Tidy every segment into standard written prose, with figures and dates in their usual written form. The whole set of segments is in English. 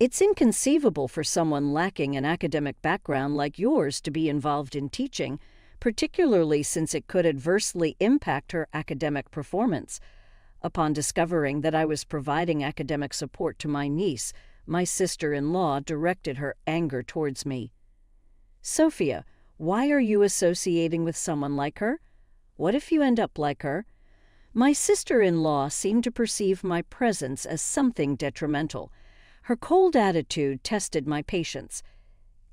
It's inconceivable for someone lacking an academic background like yours to be involved in teaching, particularly since it could adversely impact her academic performance. Upon discovering that I was providing academic support to my niece, my sister-in-law directed her anger towards me. "Sophia, why are you associating with someone like her? What if you end up like her?" My sister-in-law seemed to perceive my presence as something detrimental. Her cold attitude tested my patience.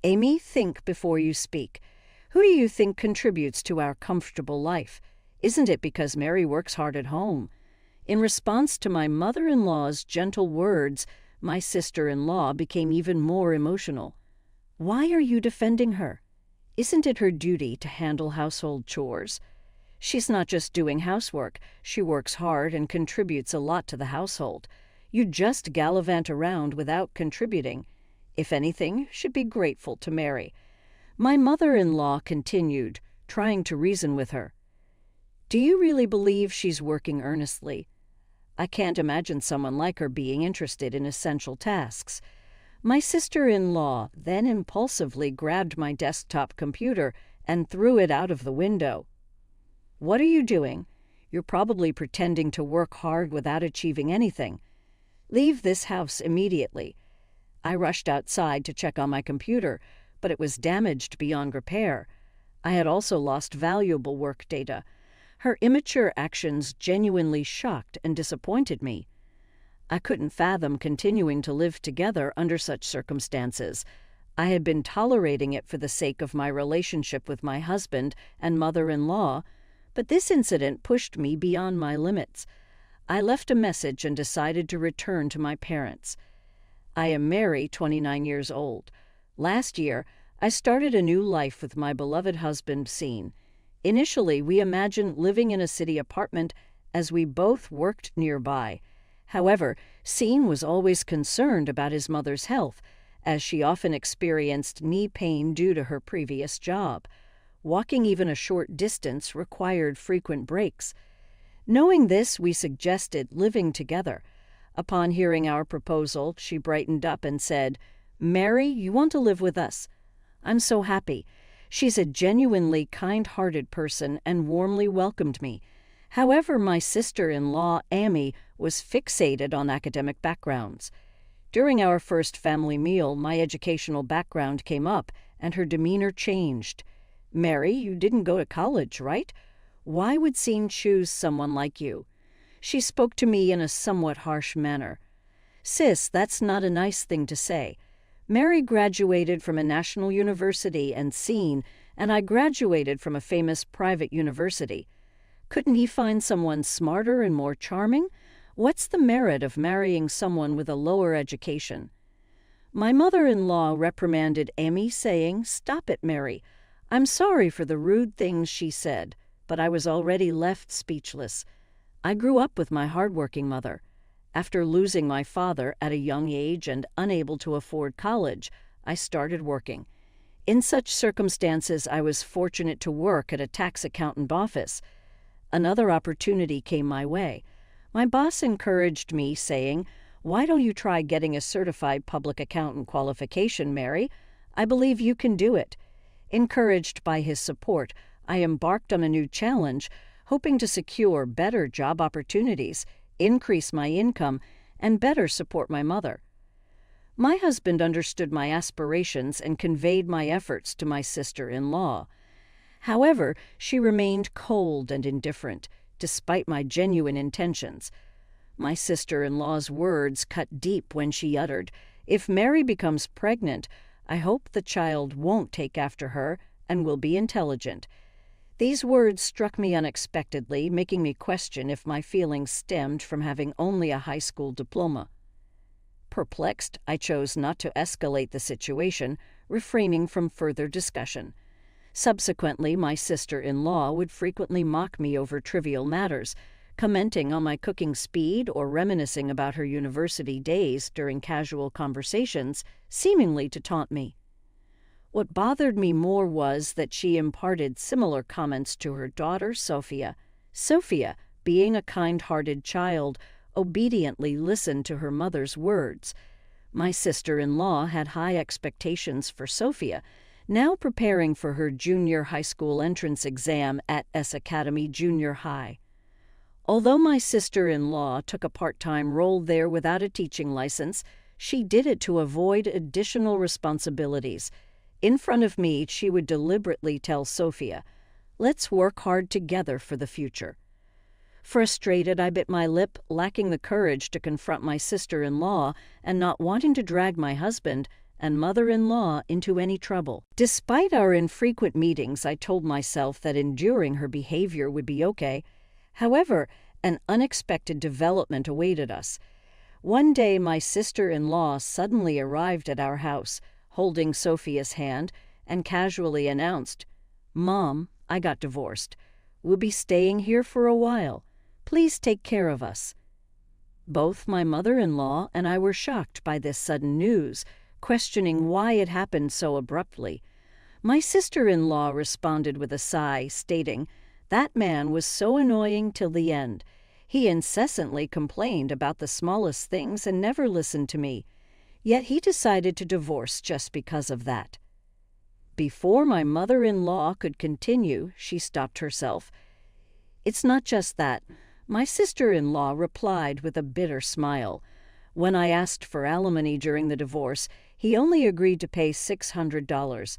"Amy, think before you speak. Who do you think contributes to our comfortable life? Isn't it because Mary works hard at home?" In response to my mother-in-law's gentle words, my sister-in-law became even more emotional. "Why are you defending her? Isn't it her duty to handle household chores? She's not just doing housework. She works hard and contributes a lot to the household. You just gallivant around without contributing. If anything, should be grateful to Mary." My mother-in-law continued, trying to reason with her. "Do you really believe she's working earnestly? I can't imagine someone like her being interested in essential tasks." My sister-in-law then impulsively grabbed my desktop computer and threw it out of the window. "What are you doing? You're probably pretending to work hard without achieving anything. Leave this house immediately." I rushed outside to check on my computer, but it was damaged beyond repair. I had also lost valuable work data. Her immature actions genuinely shocked and disappointed me. I couldn't fathom continuing to live together under such circumstances. I had been tolerating it for the sake of my relationship with my husband and mother-in-law, but this incident pushed me beyond my limits. I left a message and decided to return to my parents. I am Mary, 29 years old. Last year, I started a new life with my beloved husband, Scene. Initially, we imagined living in a city apartment as we both worked nearby. However, Scene was always concerned about his mother's health, as she often experienced knee pain due to her previous job. Walking even a short distance required frequent breaks. Knowing this, we suggested living together. Upon hearing our proposal, she brightened up and said, "Mary, you want to live with us? I'm so happy." She's a genuinely kind-hearted person and warmly welcomed me. However, my sister-in-law, Amy, was fixated on academic backgrounds. During our first family meal, my educational background came up, and her demeanor changed. "Mary, you didn't go to college, right? Why would Scene choose someone like you?" She spoke to me in a somewhat harsh manner. "Sis, that's not a nice thing to say. Mary graduated from a national university and Scene, and I graduated from a famous private university. Couldn't he find someone smarter and more charming? What's the merit of marrying someone with a lower education?" My mother-in-law reprimanded Amy, saying, "Stop it, Mary. I'm sorry for the rude things she said," but I was already left speechless. I grew up with my hardworking mother. After losing my father at a young age and unable to afford college, I started working. In such circumstances, I was fortunate to work at a tax accountant office. Another opportunity came my way. My boss encouraged me, saying, "Why don't you try getting a certified public accountant qualification, Mary? I believe you can do it." Encouraged by his support, I embarked on a new challenge, hoping to secure better job opportunities, increase my income, and better support my mother. My husband understood my aspirations and conveyed my efforts to my sister-in-law. However, she remained cold and indifferent, despite my genuine intentions. My sister-in-law's words cut deep when she uttered, "If Mary becomes pregnant, I hope the child won't take after her and will be intelligent." These words struck me unexpectedly, making me question if my feelings stemmed from having only a high school diploma. Perplexed, I chose not to escalate the situation, refraining from further discussion. Subsequently, my sister-in-law would frequently mock me over trivial matters, commenting on my cooking speed or reminiscing about her university days during casual conversations, seemingly to taunt me. What bothered me more was that she imparted similar comments to her daughter, Sophia. Sophia, being a kind-hearted child, obediently listened to her mother's words. My sister-in-law had high expectations for Sophia, now preparing for her junior high school entrance exam at S Academy Junior High. Although my sister-in-law took a part-time role there without a teaching license, she did it to avoid additional responsibilities. In front of me, she would deliberately tell Sophia, "Let's work hard together for the future." Frustrated, I bit my lip, lacking the courage to confront my sister-in-law and not wanting to drag my husband and mother-in-law into any trouble. Despite our infrequent meetings, I told myself that enduring her behavior would be okay. However, an unexpected development awaited us. One day, my sister-in-law suddenly arrived at our house, holding Sophia's hand, and casually announced, "Mom, I got divorced. We'll be staying here for a while. Please take care of us." Both my mother-in-law and I were shocked by this sudden news, questioning why it happened so abruptly. My sister-in-law responded with a sigh, stating, "That man was so annoying till the end. He incessantly complained about the smallest things and never listened to me. Yet he decided to divorce just because of that." Before my mother-in-law could continue, she stopped herself. "It's not just that." My sister-in-law replied with a bitter smile. When I asked for alimony during the divorce, he only agreed to pay $600.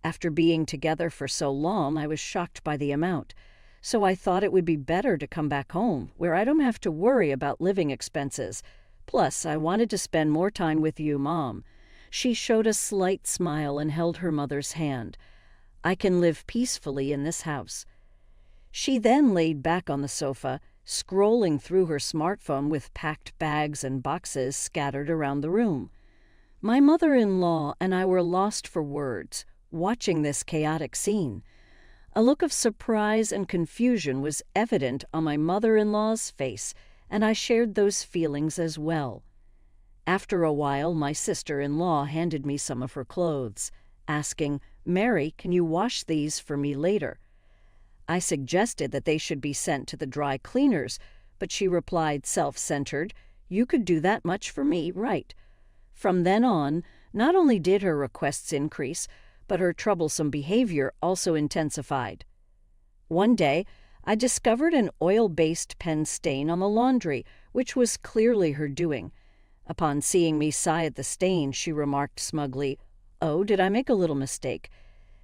After being together for so long, I was shocked by the amount. So I thought it would be better to come back home, where I don't have to worry about living expenses. Plus, I wanted to spend more time with you, Mom. She showed a slight smile and held her mother's hand. "I can live peacefully in this house." She then laid back on the sofa, scrolling through her smartphone with packed bags and boxes scattered around the room. My mother-in-law and I were lost for words, watching this chaotic scene. A look of surprise and confusion was evident on my mother-in-law's face, and I shared those feelings as well. After a while, my sister-in-law handed me some of her clothes, asking, "Mary, can you wash these for me later?" I suggested that they should be sent to the dry cleaners, but she replied, self-centered, "You could do that much for me, right?" From then on, not only did her requests increase, but her troublesome behavior also intensified. One day, I discovered an oil-based pen stain on the laundry, which was clearly her doing. Upon seeing me sigh at the stain, she remarked smugly, "Oh, did I make a little mistake?"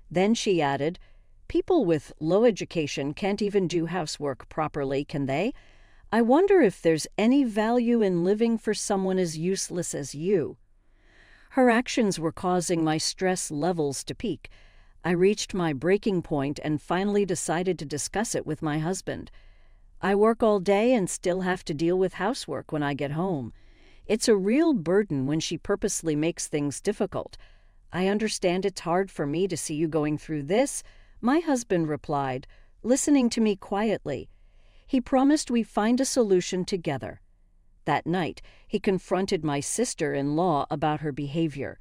Then she added, "People with low education can't even do housework properly, can they? I wonder if there's any value in living for someone as useless as you." Her actions were causing my stress levels to peak. I reached my breaking point and finally decided to discuss it with my husband. "I work all day and still have to deal with housework when I get home. It's a real burden when she purposely makes things difficult. I understand it's hard for me to see you going through this," my husband replied, listening to me quietly. He promised we'd find a solution together. That night, he confronted my sister-in-law about her behavior.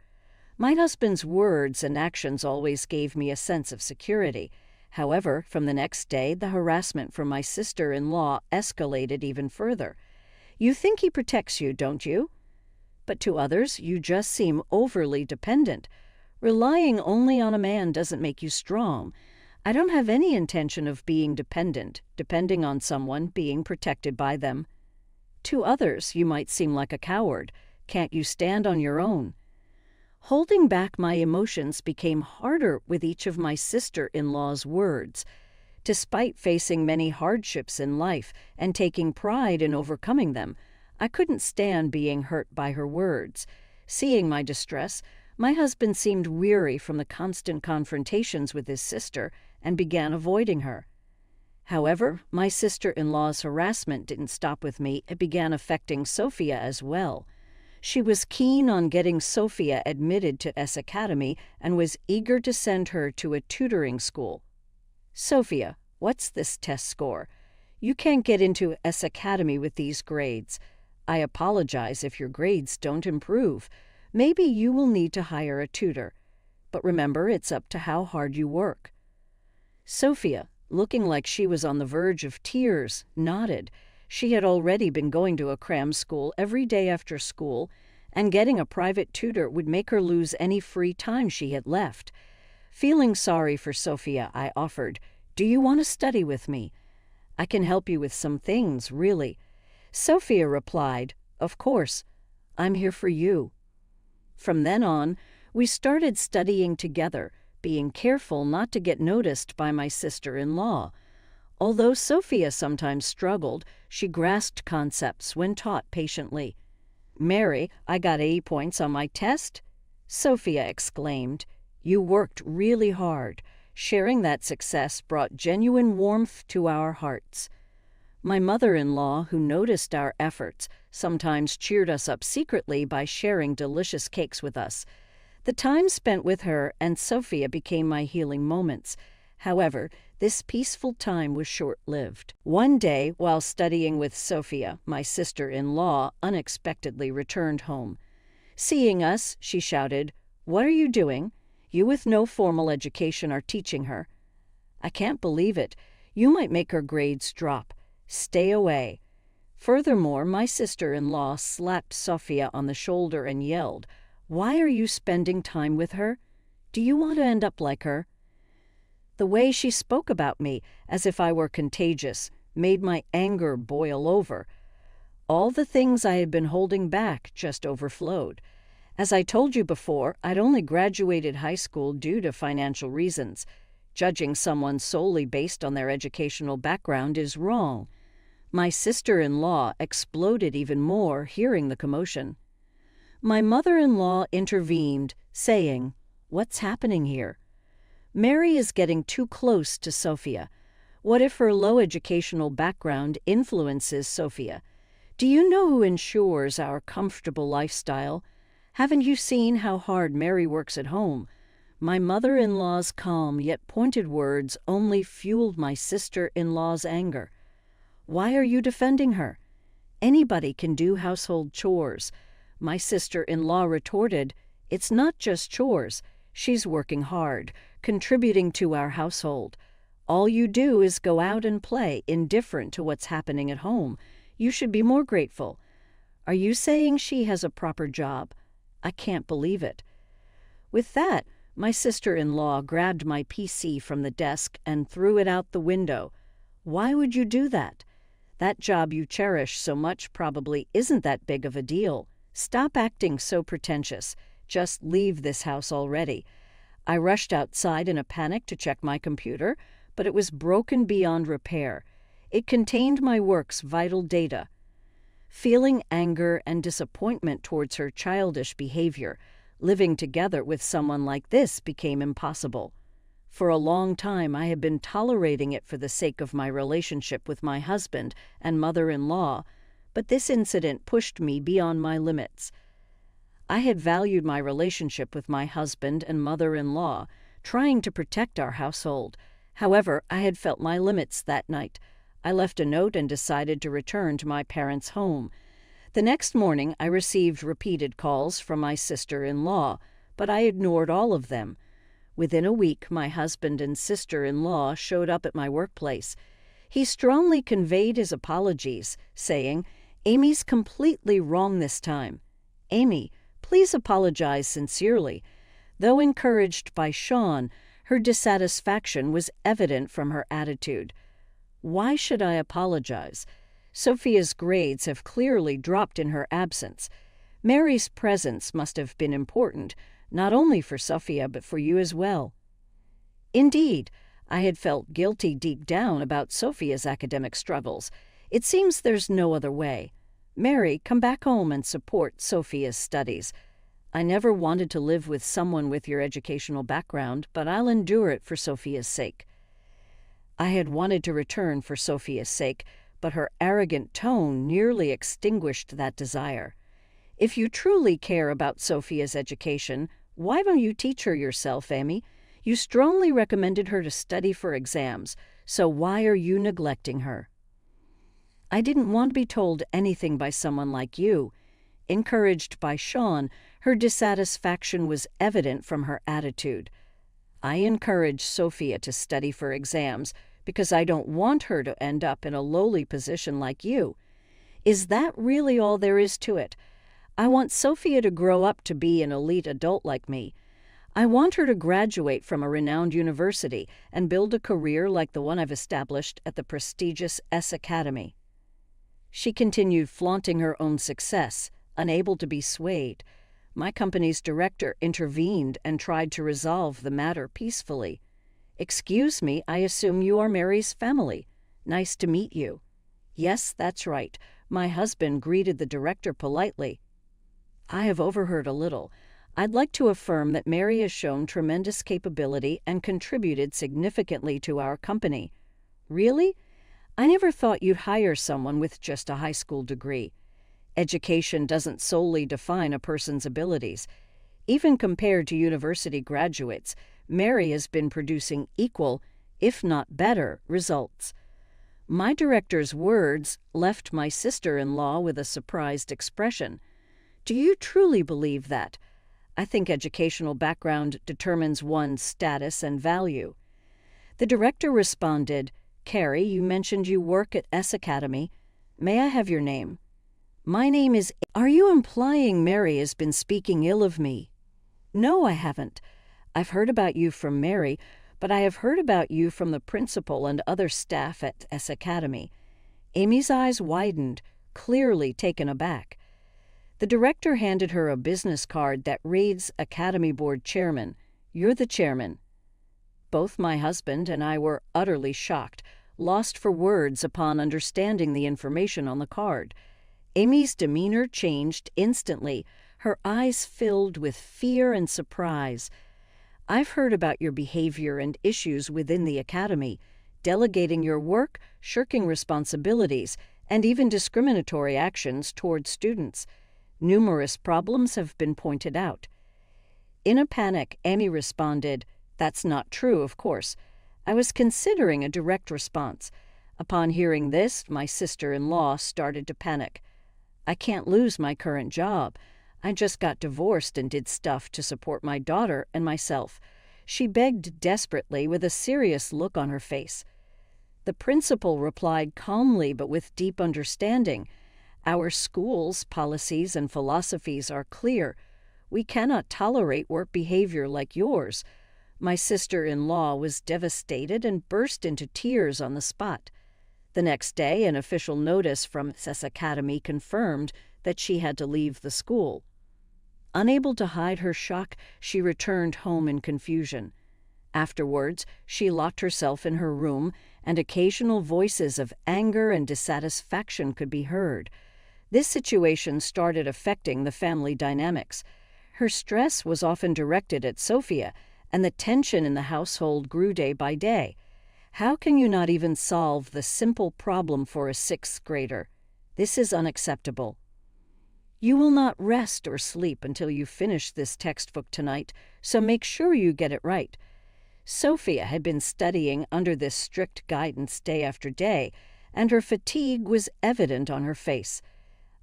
My husband's words and actions always gave me a sense of security. However, from the next day, the harassment from my sister-in-law escalated even further. "You think he protects you, don't you? But to others, you just seem overly dependent. Relying only on a man doesn't make you strong. I don't have any intention of being dependent, depending on someone, being protected by them. To others, you might seem like a coward. Can't you stand on your own?" Holding back my emotions became harder with each of my sister-in-law's words. Despite facing many hardships in life and taking pride in overcoming them, I couldn't stand being hurt by her words. Seeing my distress, my husband seemed weary from the constant confrontations with his sister and began avoiding her. However, my sister-in-law's harassment didn't stop with me. It began affecting Sophia as well. She was keen on getting Sophia admitted to S Academy and was eager to send her to a tutoring school. "Sophia, what's this test score? You can't get into S Academy with these grades. I apologize if your grades don't improve. Maybe you will need to hire a tutor. But remember, it's up to how hard you work." Sophia, looking like she was on the verge of tears, nodded. She had already been going to a cram school every day after school and getting a private tutor would make her lose any free time she had left. Feeling sorry for Sophia, I offered, "Do you want to study with me? I can help you with some things, really." Sophia replied, "Of course, I'm here for you." From then on, we started studying together, being careful not to get noticed by my sister-in-law. Although Sophia sometimes struggled, she grasped concepts when taught patiently. "Mary, I got 80 points on my test?" Sophia exclaimed. "You worked really hard." Sharing that success brought genuine warmth to our hearts. My mother-in-law, who noticed our efforts, sometimes cheered us up secretly by sharing delicious cakes with us. The time spent with her and Sophia became my healing moments. However, this peaceful time was short-lived. One day, while studying with Sophia, my sister-in-law unexpectedly returned home. Seeing us, she shouted, "What are you doing? You with no formal education are teaching her." "I can't believe it. You might make her grades drop. Stay away." Furthermore, my sister-in-law slapped Sophia on the shoulder and yelled, "Why are you spending time with her? Do you want to end up like her?" The way she spoke about me, as if I were contagious, made my anger boil over. All the things I had been holding back just overflowed. As I told you before, I'd only graduated high school due to financial reasons. Judging someone solely based on their educational background is wrong. My sister-in-law exploded even more hearing the commotion. My mother-in-law intervened, saying, "What's happening here? Mary is getting too close to Sophia. What if her low educational background influences Sophia? Do you know who ensures our comfortable lifestyle? Haven't you seen how hard Mary works at home?" My mother-in-law's calm yet pointed words only fueled my sister-in-law's anger. "Why are you defending her? Anybody can do household chores." My sister-in-law retorted, "It's not just chores. She's working hard, contributing to our household. All you do is go out and play, indifferent to what's happening at home. You should be more grateful. Are you saying she has a proper job? I can't believe it." With that, my sister-in-law grabbed my PC from the desk and threw it out the window. "Why would you do that? That job you cherish so much probably isn't that big of a deal. Stop acting so pretentious. Just leave this house already." I rushed outside in a panic to check my computer, but it was broken beyond repair. It contained my work's vital data. Feeling anger and disappointment towards her childish behavior, living together with someone like this became impossible. For a long time, I had been tolerating it for the sake of my relationship with my husband and mother-in-law, but this incident pushed me beyond my limits. I had valued my relationship with my husband and mother-in-law, trying to protect our household. However, I had felt my limits that night. I left a note and decided to return to my parents' home. The next morning, I received repeated calls from my sister-in-law, but I ignored all of them. Within a week, my husband and sister-in-law showed up at my workplace. He strongly conveyed his apologies, saying, "Amy's completely wrong this time. Amy, please apologize sincerely." Though encouraged by Sean, her dissatisfaction was evident from her attitude. Why should I apologize? Sophia's grades have clearly dropped in her absence. Mary's presence must have been important, not only for Sophia but for you as well. Indeed, I had felt guilty deep down about Sophia's academic struggles. It seems there's no other way. Mary, come back home and support Sophia's studies. I never wanted to live with someone with your educational background, but I'll endure it for Sophia's sake. I had wanted to return for Sophia's sake, but her arrogant tone nearly extinguished that desire. If you truly care about Sophia's education, why don't you teach her yourself, Amy? You strongly recommended her to study for exams, so why are you neglecting her? I didn't want to be told anything by someone like you. Encouraged by Sean, her dissatisfaction was evident from her attitude. I encourage Sophia to study for exams because I don't want her to end up in a lowly position like you. Is that really all there is to it? I want Sophia to grow up to be an elite adult like me. I want her to graduate from a renowned university and build a career like the one I've established at the prestigious S Academy." She continued flaunting her own success, unable to be swayed. My company's director intervened and tried to resolve the matter peacefully. "Excuse me, I assume you are Mary's family. Nice to meet you." "Yes, that's right." My husband greeted the director politely. "I have overheard a little. I'd like to affirm that Mary has shown tremendous capability and contributed significantly to our company." "Really? I never thought you'd hire someone with just a high school degree." Education doesn't solely define a person's abilities. Even compared to university graduates, Mary has been producing equal, if not better, results. My director's words left my sister-in-law with a surprised expression. "Do you truly believe that?" "I think educational background determines one's status and value." The director responded, "Carrie, you mentioned you work at S Academy. May I have your name?" "My name is—" "Are you implying Mary has been speaking ill of me?" "No, I haven't. I've heard about you from Mary, but I have heard about you from the principal and other staff at S Academy." Amy's eyes widened, clearly taken aback. The director handed her a business card that reads Academy Board Chairman. "You're the chairman." Both my husband and I were utterly shocked, lost for words upon understanding the information on the card. Amy's demeanor changed instantly, her eyes filled with fear and surprise. "I've heard about your behavior and issues within the academy, delegating your work, shirking responsibilities, and even discriminatory actions toward students. Numerous problems have been pointed out." In a panic, Amy responded, "That's not true, of course." I was considering a direct response. Upon hearing this, my sister-in-law started to panic. "I can't lose my current job. I just got divorced and did stuff to support my daughter and myself." She begged desperately with a serious look on her face. The principal replied calmly but with deep understanding. "Our school's policies and philosophies are clear. We cannot tolerate work behavior like yours." My sister-in-law was devastated and burst into tears on the spot. The next day, an official notice from S Academy confirmed that she had to leave the school. Unable to hide her shock, she returned home in confusion. Afterwards, she locked herself in her room, and occasional voices of anger and dissatisfaction could be heard. This situation started affecting the family dynamics. Her stress was often directed at Sophia, and the tension in the household grew day by day. How can you not even solve the simple problem for a sixth grader? This is unacceptable. You will not rest or sleep until you finish this textbook tonight, so make sure you get it right. Sophia had been studying under this strict guidance day after day, and her fatigue was evident on her face.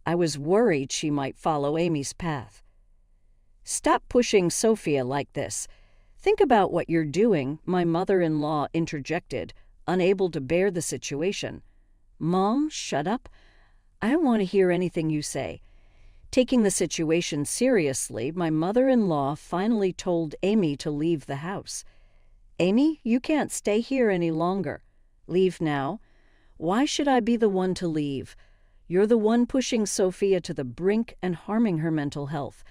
I was worried she might follow Amy's path. "Stop pushing Sophia like this. Think about what you're doing," my mother-in-law interjected, unable to bear the situation. "Mom, shut up. I don't want to hear anything you say." Taking the situation seriously, my mother-in-law finally told Amy to leave the house. "Amy, you can't stay here any longer. Leave now." "Why should I be the one to leave? You're the one pushing Sophia to the brink and harming her mental health.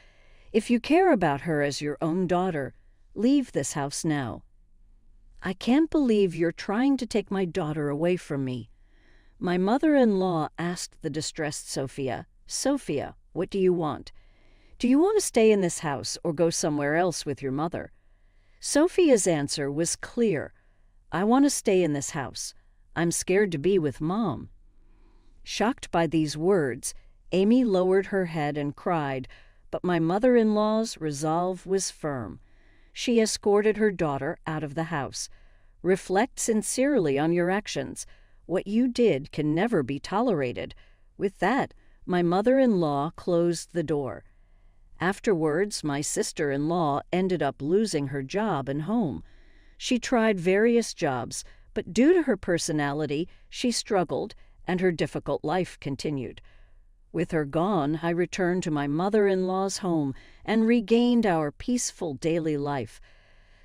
If you care about her as your own daughter, leave this house now." "I can't believe you're trying to take my daughter away from me." My mother-in-law asked the distressed Sophia, "Sophia, what do you want? Do you want to stay in this house or go somewhere else with your mother?" Sophia's answer was clear. "I want to stay in this house. I'm scared to be with Mom." Shocked by these words, Amy lowered her head and cried, but my mother-in-law's resolve was firm. She escorted her daughter out of the house. "Reflect sincerely on your actions. What you did can never be tolerated." With that, my mother-in-law closed the door. Afterwards, my sister-in-law ended up losing her job and home. She tried various jobs, but due to her personality, she struggled, and her difficult life continued. With her gone, I returned to my mother-in-law's home and regained our peaceful daily life.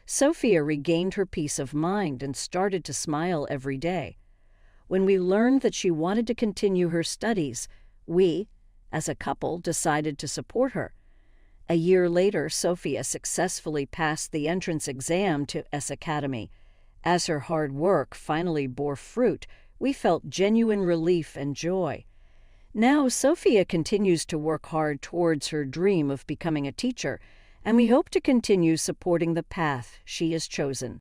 Sophia regained her peace of mind and started to smile every day. When we learned that she wanted to continue her studies, we, as a couple, decided to support her. A year later, Sophia successfully passed the entrance exam to S Academy. As her hard work finally bore fruit, we felt genuine relief and joy. Now, Sophia continues to work hard towards her dream of becoming a teacher, and we hope to continue supporting the path she has chosen.